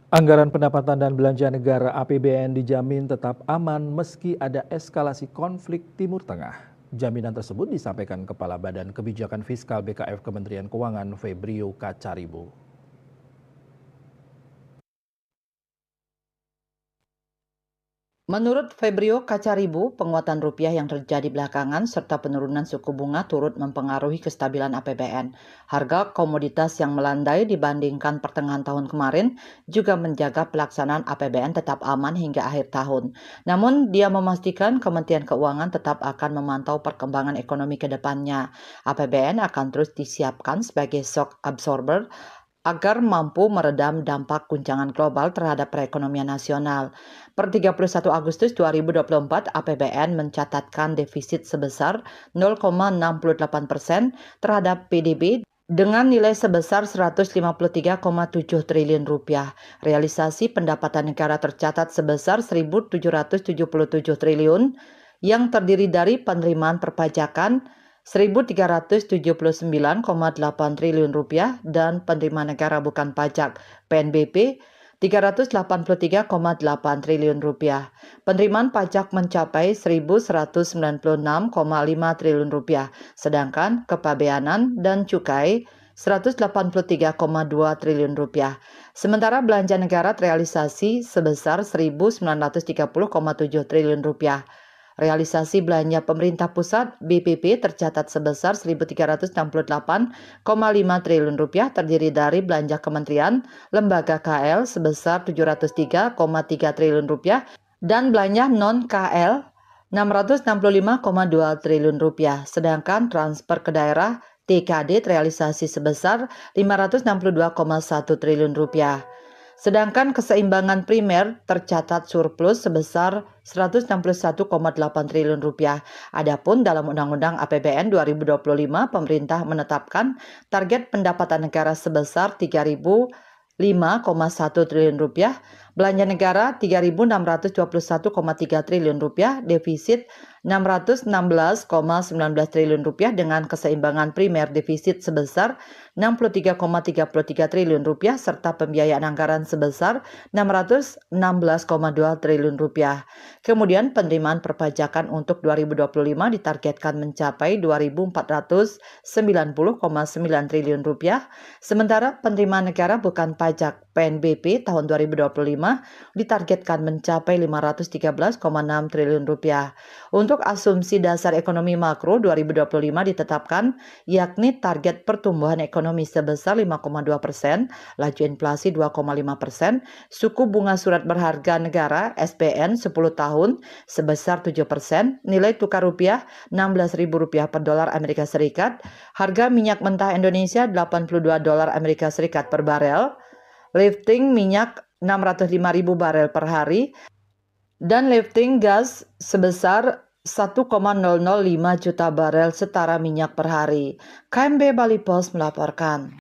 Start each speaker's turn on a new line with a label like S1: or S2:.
S1: Anggaran pendapatan dan belanja negara APBN dijamin tetap aman meski ada eskalasi konflik Timur Tengah. Jaminan tersebut disampaikan Kepala Badan Kebijakan Fiskal BKF Kementerian Keuangan Febrio Kacaribu.
S2: Menurut Febrio Kacaribu, penguatan rupiah yang terjadi belakangan serta penurunan suku bunga turut mempengaruhi kestabilan APBN. Harga komoditas yang melandai dibandingkan pertengahan tahun kemarin juga menjaga pelaksanaan APBN tetap aman hingga akhir tahun. Namun, dia memastikan Kementerian Keuangan tetap akan memantau perkembangan ekonomi ke depannya. APBN akan terus disiapkan sebagai shock absorber agar mampu meredam dampak guncangan global terhadap perekonomian nasional. Per 31 Agustus 2024, APBN mencatatkan defisit sebesar 0,68% terhadap PDB dengan nilai sebesar 153,7 triliun rupiah. Realisasi pendapatan negara tercatat sebesar 1.777 triliun yang terdiri dari penerimaan perpajakan 1.379,8 triliun rupiah dan penerimaan negara bukan pajak (PNBP) 383,8 triliun rupiah. Penerimaan pajak mencapai 1.196,5 triliun rupiah, sedangkan kepabeanan dan cukai 183,2 triliun rupiah. Sementara belanja negara terrealisasi sebesar 1.930,7 triliun rupiah. Realisasi belanja pemerintah pusat BPP tercatat sebesar 1.368,5 triliun rupiah terdiri dari belanja kementerian, lembaga KL sebesar 703,3 triliun rupiah dan belanja non-KL 665,2 triliun rupiah. Sedangkan transfer ke daerah TKD terrealisasi sebesar 562,1 triliun rupiah. Sedangkan keseimbangan primer tercatat surplus sebesar 161,8 triliun rupiah. Adapun dalam Undang-Undang APBN 2025, pemerintah menetapkan target pendapatan negara sebesar 3.005,1 triliun rupiah, belanja negara 3.621,3 triliun rupiah, defisit 616,19 triliun rupiah dengan keseimbangan primer defisit sebesar 63,33 triliun rupiah serta pembiayaan anggaran sebesar 616,2 triliun rupiah. Kemudian penerimaan perpajakan untuk 2025 ditargetkan mencapai 2.490,9 triliun rupiah, sementara penerimaan negara bukan pajak PNBP tahun 2025 ditargetkan mencapai 513,6 triliun rupiah. Untuk asumsi dasar ekonomi makro 2025 ditetapkan yakni target pertumbuhan ekonomi sebesar 5,2%, laju inflasi 2,5%, suku bunga surat berharga negara SBN 10 tahun sebesar 7%, nilai tukar rupiah Rp16.000 per dolar Amerika Serikat, harga minyak mentah Indonesia $82 per barel, lifting minyak 605.000 barel per hari, dan lifting gas sebesar 1,005 juta barel setara minyak per hari. KMB Bali Pos melaporkan.